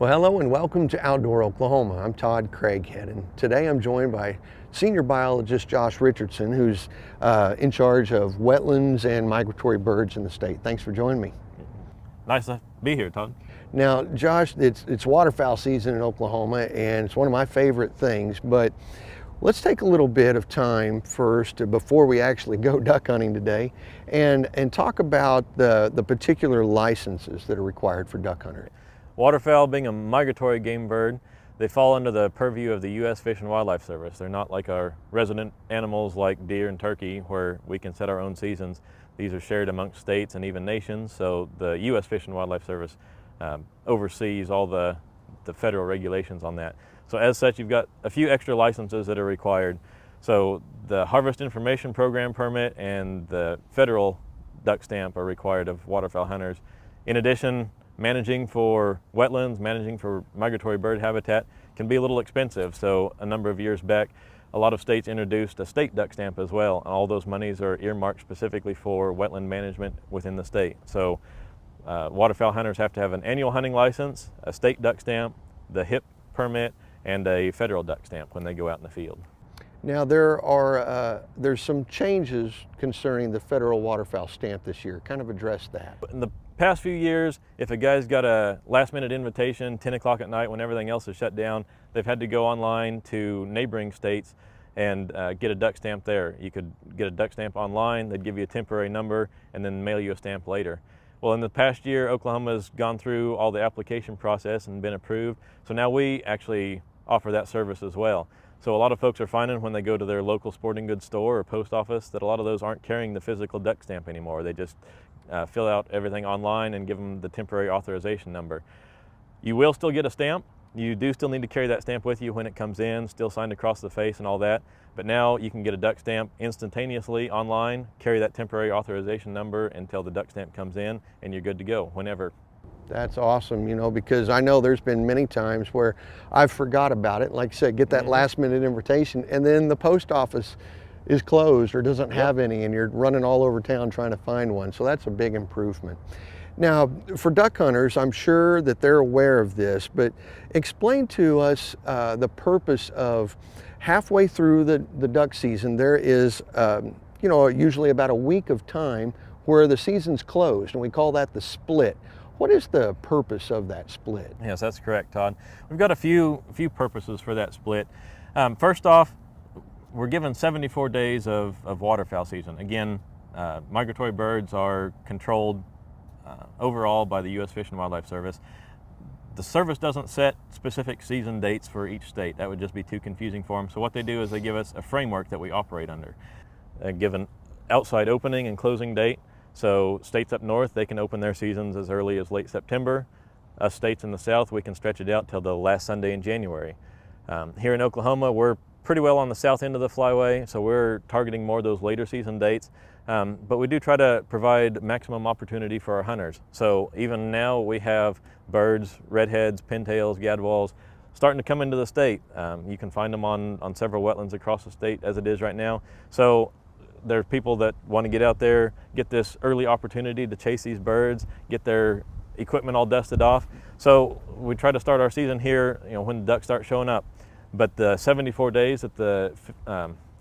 Well, hello and welcome to Outdoor Oklahoma. I'm Todd Craighead, and today I'm joined by senior biologist Josh Richardson, who's in charge of wetlands and migratory birds in the state. Thanks for joining me. Nice to be here, Todd. Now, Josh, it's waterfowl season in Oklahoma, and it's one of my favorite things, but let's take a little bit of time first before we actually go duck hunting today and talk about the particular licenses that are required for duck hunters. Waterfowl being a migratory game bird, they fall under the purview of the U.S. Fish and Wildlife Service. They're not like our resident animals like deer and turkey where we can set our own seasons. These are shared amongst states and even nations, so the U.S. Fish and Wildlife Service oversees all the federal regulations on that. So as such, you've got a few extra licenses that are required. So the Harvest Information Program permit and the federal duck stamp are required of waterfowl hunters. In addition, managing for wetlands, managing for migratory bird habitat can be a little expensive. So a number of years back, a lot of states introduced a state duck stamp as well. And all those monies are earmarked specifically for wetland management within the state. So waterfowl hunters have to have an annual hunting license, a state duck stamp, the HIP permit, and a federal duck stamp when they go out in the field. Now there's some changes concerning the federal waterfowl stamp this year. Kind of address that. In the past few years, if a guy's got a last-minute invitation, 10 o'clock at night when everything else is shut down, they've had to go online to neighboring states and get a duck stamp there. You could get a duck stamp online, they'd give you a temporary number, and then mail you a stamp later. Well, in the past year, Oklahoma's gone through all the application process and been approved, so now we actually offer that service as well. So a lot of folks are finding when they go to their local sporting goods store or post office that a lot of those aren't carrying the physical duck stamp anymore. They just fill out everything online and give them the temporary authorization number. You will still get a stamp. You do still need to carry that stamp with you when it comes in, still signed across the face and all that. But now you can get a duck stamp instantaneously online, carry that temporary authorization number until the duck stamp comes in, and you're good to go whenever. That's awesome, you know, because I know there's been many times where I've forgot about it. Like I said, get that last minute invitation and then the post office is closed or doesn't have any and you're running all over town trying to find one. So that's a big improvement. Now, for duck hunters, I'm sure that they're aware of this, but explain to us the purpose of halfway through the duck season, there is, you know, usually about a week of time where the season's closed, and we call that the split. What is the purpose of that split? Yes, that's correct, Todd. We've got a few purposes for that split. First off, we're given 74 days of waterfowl season. Again, migratory birds are controlled overall by the U.S. Fish and Wildlife Service. The service doesn't set specific season dates for each state. That would just be too confusing for them. So what they do is they give us a framework that we operate under. They give an outside opening and closing date. So states up north, they can open their seasons as early as late September. Us states in the south, we can stretch it out till the last Sunday in January. Here in Oklahoma, we're pretty well on the south end of the flyway, so we're targeting more of those later season dates. But we do try to provide maximum opportunity for our hunters. So even now we have birds, redheads, pintails, gadwalls, starting to come into the state. You can find them on several wetlands across the state as it is right now. So there are people that want to get out there, get this early opportunity to chase these birds, get their equipment all dusted off. So we try to start our season here, you know, when the ducks start showing up. But the 74 days that the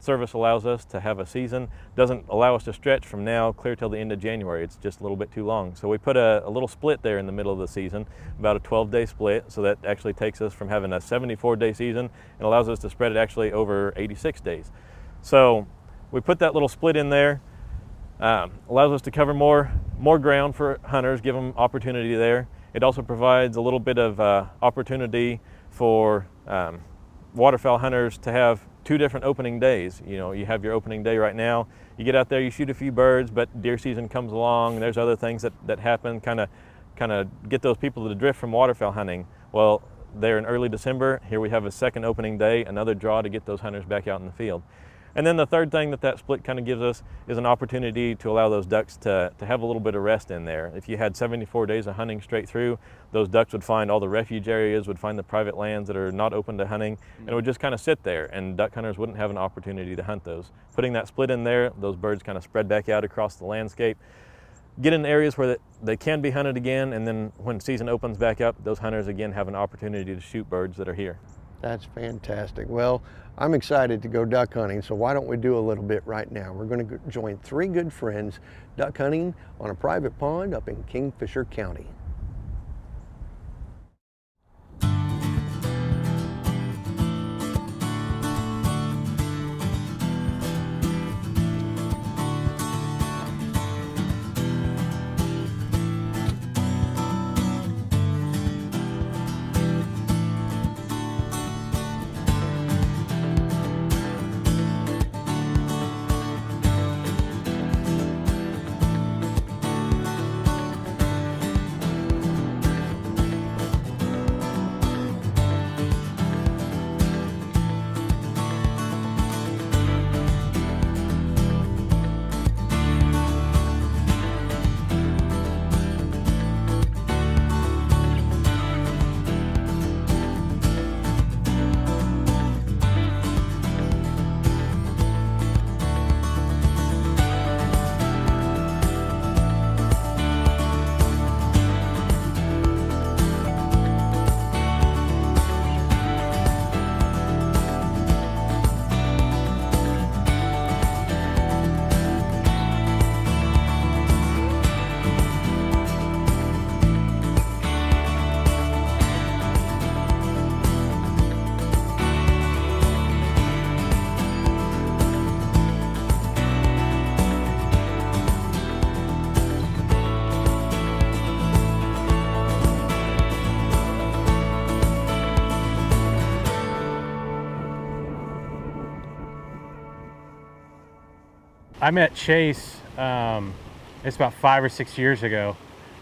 service allows us to have a season doesn't allow us to stretch from now clear till the end of January. It's just a little bit too long. So we put a little split there in the middle of the season, about a 12-day split. So that actually takes us from having a 74-day season and allows us to spread it actually over 86 days. So we put that little split in there, allows us to cover more ground for hunters, give them opportunity there. It also provides a little bit of opportunity for waterfowl hunters to have two different opening days. You know, you have your opening day right now, you get out there, you shoot a few birds, but deer season comes along, and there's other things that happen, kind of get those people to drift from waterfowl hunting. Well, there in early December, here we have a second opening day, another draw to get those hunters back out in the field. And then the third thing that split kind of gives us is an opportunity to allow those ducks to have a little bit of rest in there. If you had 74 days of hunting straight through, those ducks would find all the refuge areas, would find the private lands that are not open to hunting, and it would just kind of sit there, and duck hunters wouldn't have an opportunity to hunt those. Putting that split in there, those birds kind of spread back out across the landscape. get in areas where they can be hunted again, and then when season opens back up, those hunters again have an opportunity to shoot birds that are here. That's fantastic. Well, I'm excited to go duck hunting, so why don't we do a little bit right now? We're going to join 3 good friends duck hunting on a private pond up in Kingfisher County. I met Chase, it's about 5 or 6 years ago,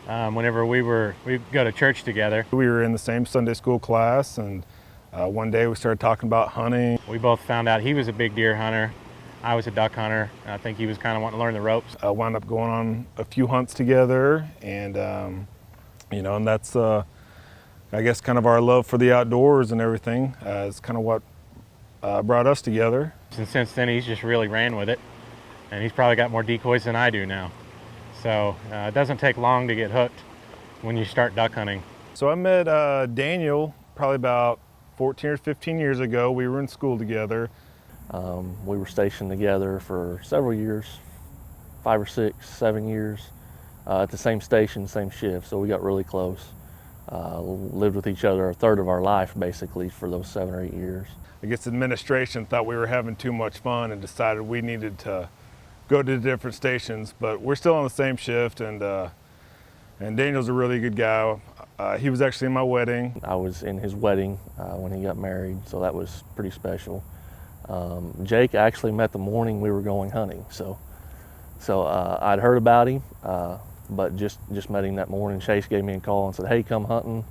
whenever we go to church together. We were in the same Sunday school class, and one day we started talking about hunting. We both found out he was a big deer hunter. I was a duck hunter. I think he was kind of wanting to learn the ropes. Wound up going on a few hunts together, and and that's I guess kind of our love for the outdoors and everything is kind of what brought us together. And since then, he's just really ran with it, and he's probably got more decoys than I do now. So it doesn't take long to get hooked when you start duck hunting. So I met Daniel probably about 14 or 15 years ago. We were in school together. We were stationed together for several years, 5 or 6, 7 years, at the same station, same shift, so we got really close. Lived with each other a third of our life, basically, for those 7 or 8 years. I guess administration thought we were having too much fun and decided we needed to go to different stations, but we're still on the same shift, and Daniel's a really good guy. He was actually in my wedding. I was in his wedding when he got married, so that was pretty special. Jake, I actually met the morning we were going hunting, so I'd heard about him, but just met him that morning. Chase gave me a call and said, "Hey, come hunting."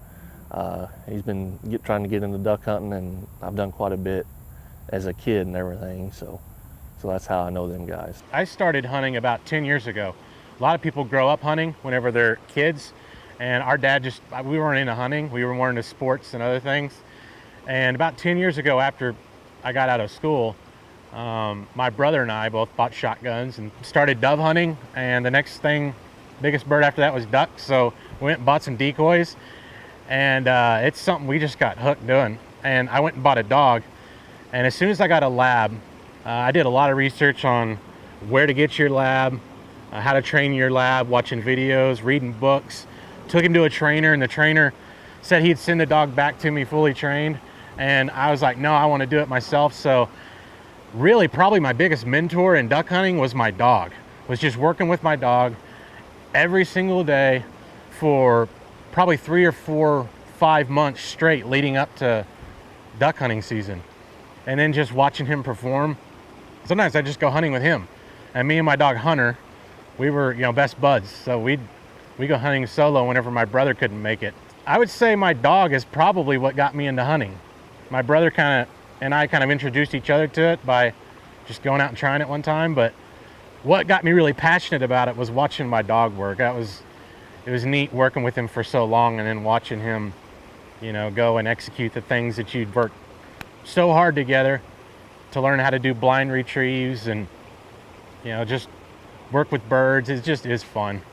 He's been trying to get into duck hunting, and I've done quite a bit as a kid and everything, so that's how I know them guys. I started hunting about 10 years ago. A lot of people grow up hunting whenever they're kids, and our dad we weren't into hunting. We were more into sports and other things. And about 10 years ago, after I got out of school, my brother and I both bought shotguns and started dove hunting, and the next thing, biggest bird after that was ducks, so we went and bought some decoys, and it's something we just got hooked doing. And I went and bought a dog, and as soon as I got a lab, I did a lot of research on where to get your lab, how to train your lab, watching videos, reading books. Took him to a trainer, and the trainer said he'd send the dog back to me fully trained, and I was like, no, I want to do it myself. So really probably my biggest mentor in duck hunting was my dog, was just working with my dog every single day for probably 3 or 4, 5 months straight leading up to duck hunting season, and then just watching him perform. Sometimes I just go hunting with him, and me and my dog Hunter, we were best buds, so we go hunting solo whenever my brother couldn't make it. I would say my dog is probably what got me into hunting. My brother and I kind of introduced each other to it by just going out and trying it one time, but what got me really passionate about it was watching my dog work. It was neat working with him for so long, and then watching him go and execute the things that you'd worked so hard together to learn how to do blind retrieves and just work with birds. It just is fun.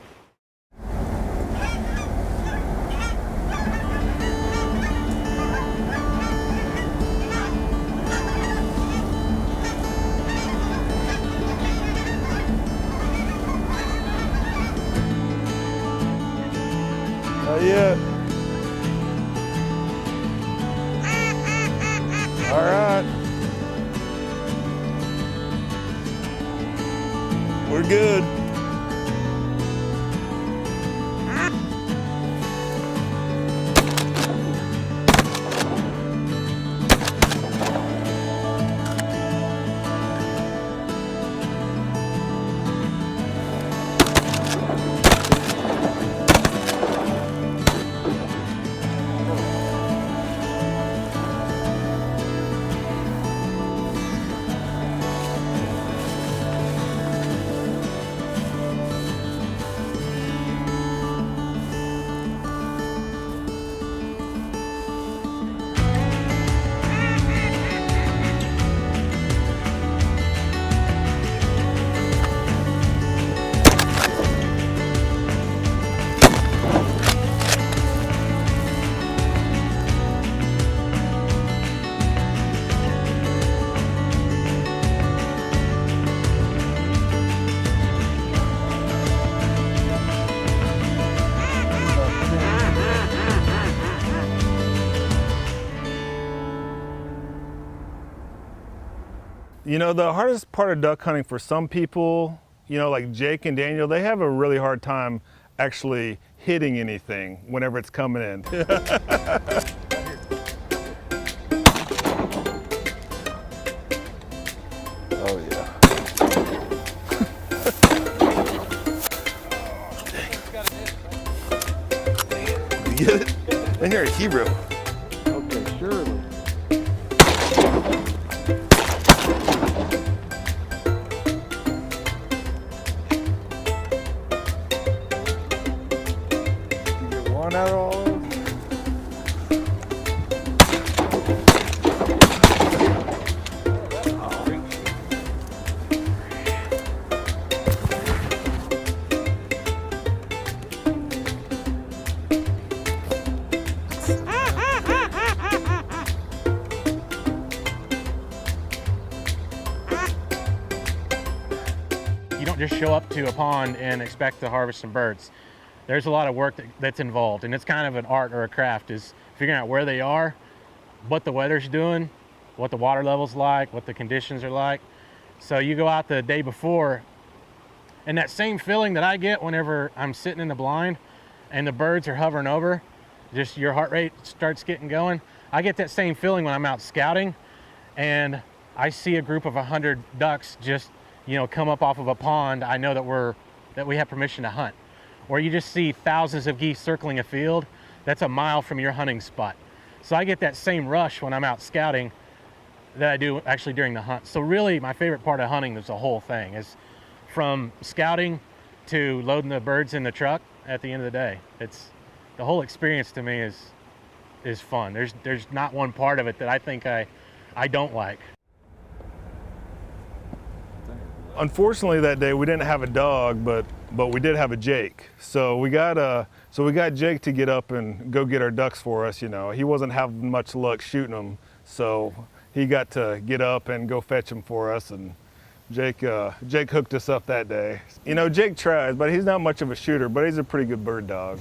Not yet. All right. We're good. You know, the hardest part of duck hunting for some people, you know, like Jake and Daniel, they have a really hard time actually hitting anything whenever it's coming in. Oh yeah. You get it? And you're a hero. Okay, surely. You get one out of all of them? You don't just show up to a pond and expect to harvest some birds. There's a lot of work that's involved, and it's kind of an art or a craft, is figuring out where they are, what the weather's doing, what the water level's like, what the conditions are like. So you go out the day before, and that same feeling that I get whenever I'm sitting in the blind and the birds are hovering over, just your heart rate starts getting going. I get that same feeling when I'm out scouting and I see a group of 100 ducks just, you know, come up off of a pond. I know that we have permission to hunt. Or you just see thousands of geese circling a field that's a mile from your hunting spot. So I get that same rush when I'm out scouting that I do actually during the hunt. So really my favorite part of hunting is the whole thing, is from scouting to loading the birds in the truck at the end of the day. It's the whole experience to me is fun. There's not one part of it that I think I don't like. Unfortunately, that day we didn't have a dog, but we did have a Jake. So we got Jake to get up and go get our ducks for us. You know, he wasn't having much luck shooting them, so he got to get up and go fetch them for us. And Jake hooked us up that day. You know, Jake tries, but he's not much of a shooter, but he's a pretty good bird dog.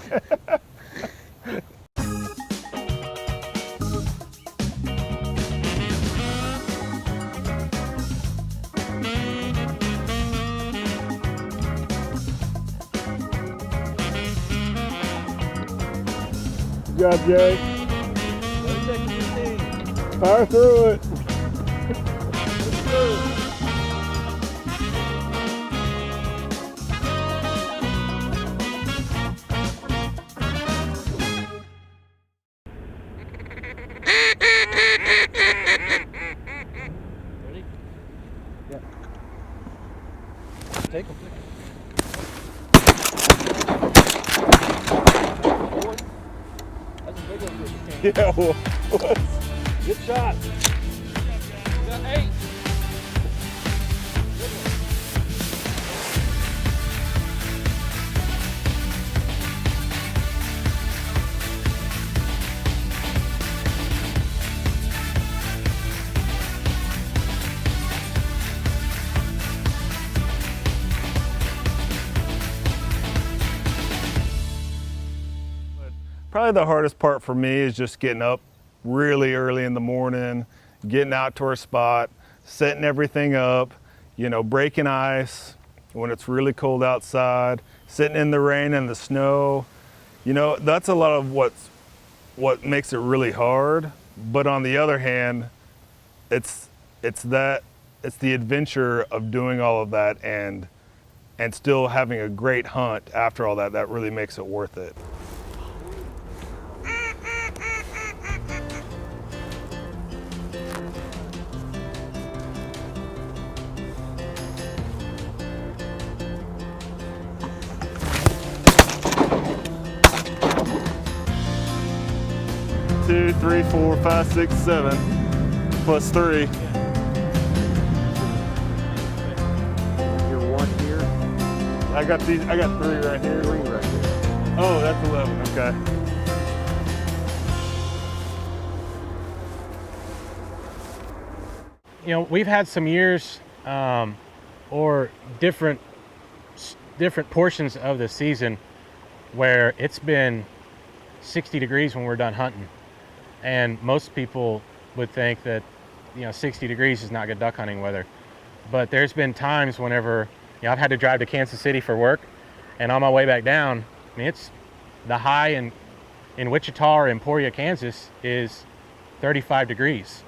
Good job, Jake. Fire through it. Ready? Yeah. Take them. Yeah, well, Good shot. You got 8. Good one. Probably the hardest part for me is just getting up really early in the morning, getting out to our spot, setting everything up, you know, breaking ice when it's really cold outside, sitting in the rain and the snow. You know, that's a lot of what makes it really hard. But on the other hand, it's the adventure of doing all of that and still having a great hunt after all that. That really makes it worth it. Two, three, 4, 5, 6, 7, plus 3. Your one here, I got 3 right here. 3 right there. Oh, that's 11, okay. You know, we've had some years or different portions of the season where it's been 60 degrees when we're done hunting. And most people would think that, you know, 60 degrees is not good duck hunting weather. But there's been times whenever, you know, I've had to drive to Kansas City for work, and on my way back down, I mean, it's the high in Wichita or Emporia, Kansas is 35 degrees.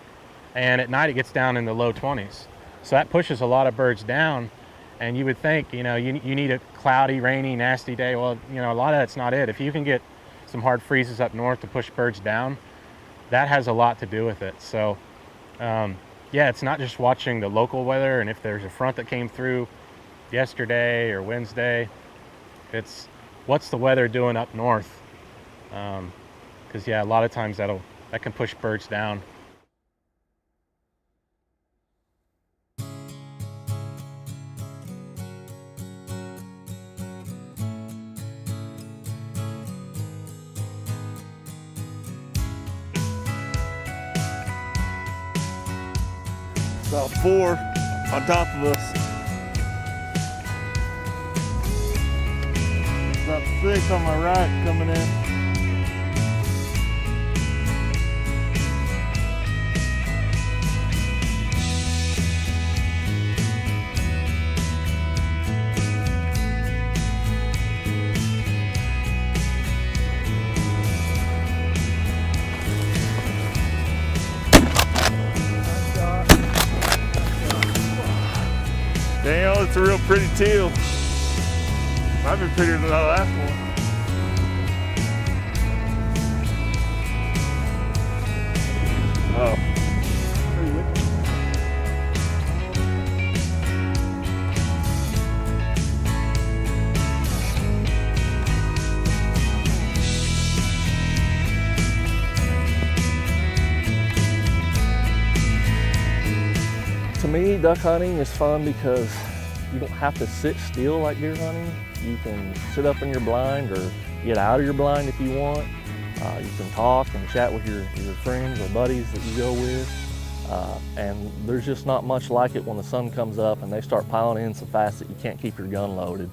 And at night it gets down in the low 20s. So that pushes a lot of birds down. And you would think, you know, you need a cloudy, rainy, nasty day. Well, you know, a lot of that's not it. If you can get some hard freezes up north to push birds down, that has a lot to do with it. So yeah, it's not just watching the local weather and if there's a front that came through yesterday or Wednesday, it's what's the weather doing up north, because yeah, a lot of times that can push birds down. About 4 on top of us. About 6 on my right coming in. Daniel, it's a real pretty teal. Might be prettier than the last one. Oh. To me, duck hunting is fun because you don't have to sit still like deer hunting. You can sit up in your blind or get out of your blind if you want. You can talk and chat with your friends or buddies that you go with. And there's just not much like it when the sun comes up and they start piling in so fast that you can't keep your gun loaded.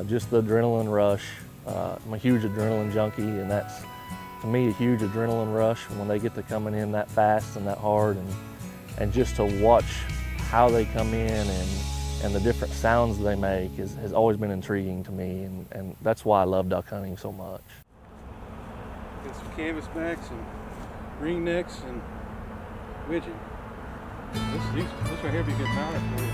Just the adrenaline rush. I'm a huge adrenaline junkie, and that's, to me, a huge adrenaline rush when they get to coming in that fast and that hard, and just to watch how they come in and the different sounds they make has always been intriguing to me, and that's why I love duck hunting so much. Got some canvas backs and ring necks and widget. This right here would be a good mounter for you.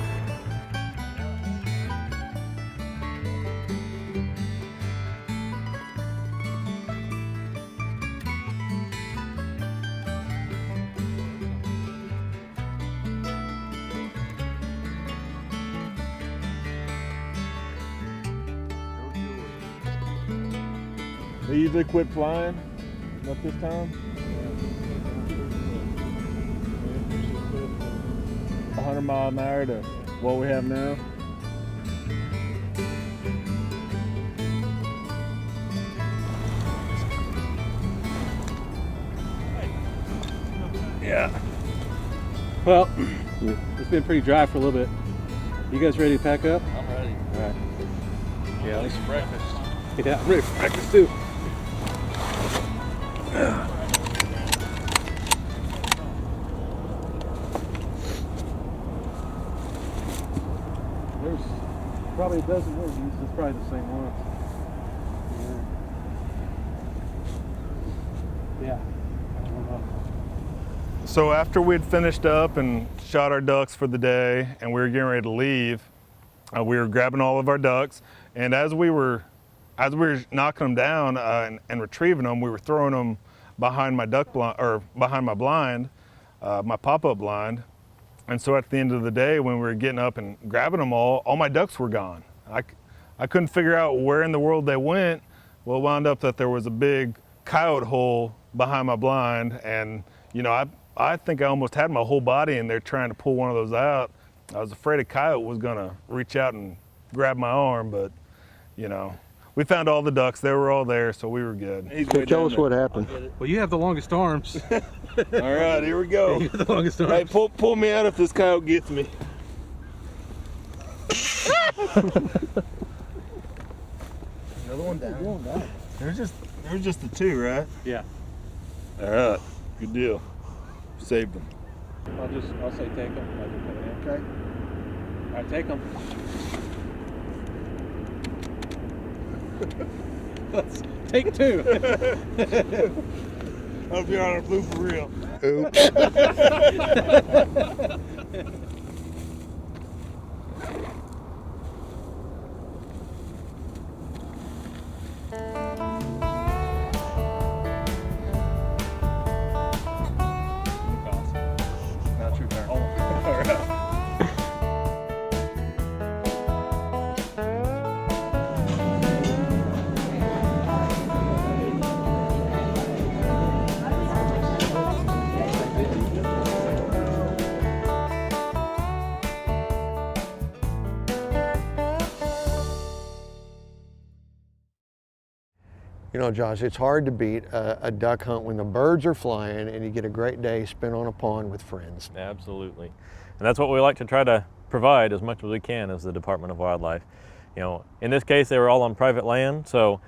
They usually quit flying, not this time. 100 miles an hour to what we have now. Yeah. Well, it's been pretty dry for a little bit. You guys ready to pack up? I'm ready. All right. Yeah, at least breakfast. Yeah, I'm ready for breakfast too. There's probably a dozen more of these. It's probably the same ones. Yeah. I don't know. So after we'd finished up and shot our ducks for the day and we were getting ready to leave, we were grabbing all of our ducks, and as we were knocking them down and retrieving them, we were throwing them behind my duck blind, or behind my blind, my pop-up blind. And so at the end of the day, when we were getting up and grabbing them all my ducks were gone. I couldn't figure out where in the world they went. Well, it wound up that there was a big coyote hole behind my blind, and you know, I think I almost had my whole body in there trying to pull one of those out. I was afraid a coyote was gonna reach out and grab my arm, but you know, we found all the ducks. They were all there, so we were good. So tell us what happened. Well, you have the longest arms. All right, here we go. You have the longest arms. Hey, pull me out if this coyote gets me. Another one down. There's just the two, right? Yeah. All right, good deal. Saved them. I'll say take them. Okay. All right, take them. Let's take two. I hope you're on a blue for real. Not your turn. All right. You know, Josh, it's hard to beat a duck hunt when the birds are flying and you get a great day spent on a pond with friends. Absolutely. And that's what we like to try to provide as much as we can as the Department of Wildlife. You know, in this case, they were all on private land, so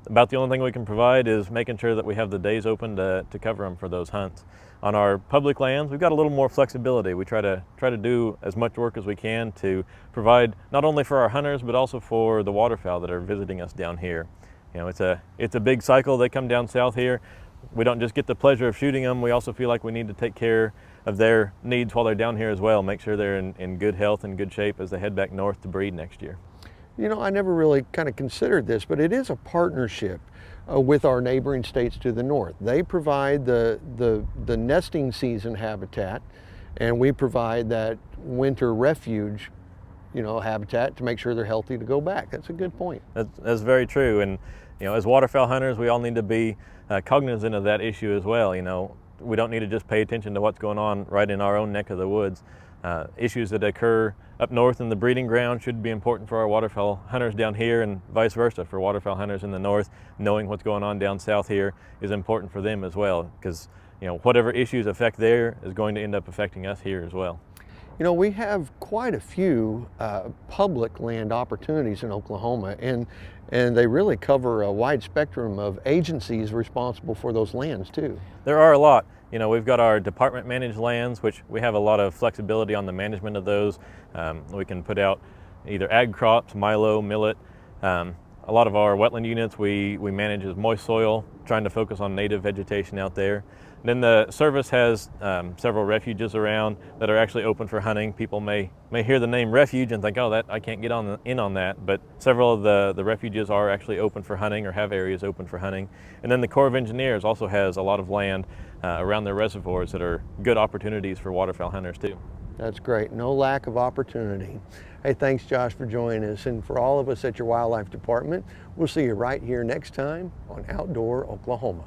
about the only thing we can provide is making sure that we have the days open to cover them for those hunts. On our public lands, we've got a little more flexibility. We try to do as much work as we can to provide not only for our hunters, but also for the waterfowl that are visiting us down here. You know, it's a big cycle. They come down south here. We don't just get the pleasure of shooting them. We also feel like we need to take care of their needs while they're down here as well. Make sure they're in good health and good shape as they head back north to breed next year. You know, I never really kind of considered this, but it is a partnership with our neighboring states to the north. They provide the nesting season habitat, and we provide that winter refuge, you know, habitat to make sure they're healthy to go back. That's a good point. That's very true. And you know, as waterfowl hunters, we all need to be cognizant of that issue as well. You know, we don't need to just pay attention to what's going on right in our own neck of the woods. Issues that occur up north in the breeding ground should be important for our waterfowl hunters down here, and vice versa for waterfowl hunters in the north. Knowing what's going on down south here is important for them as well, because you know, whatever issues affect there is going to end up affecting us here as well. You know, we have quite a few public land opportunities in Oklahoma, and they really cover a wide spectrum of agencies responsible for those lands too. There are a lot. You know, we've got our department managed lands, which we have a lot of flexibility on the management of those. We can put out either ag crops, milo, millet. A lot of our wetland units we manage as moist soil, trying to focus on native vegetation out there. Then the service has several refuges around that are actually open for hunting. People may hear the name refuge and think, oh, that I can't get in on that, but several of the refuges are actually open for hunting or have areas open for hunting. And then the Corps of Engineers also has a lot of land around their reservoirs that are good opportunities for waterfowl hunters too. That's great. No lack of opportunity. Hey, thanks, Josh, for joining us. And for all of us at your wildlife department, we'll see you right here next time on Outdoor Oklahoma.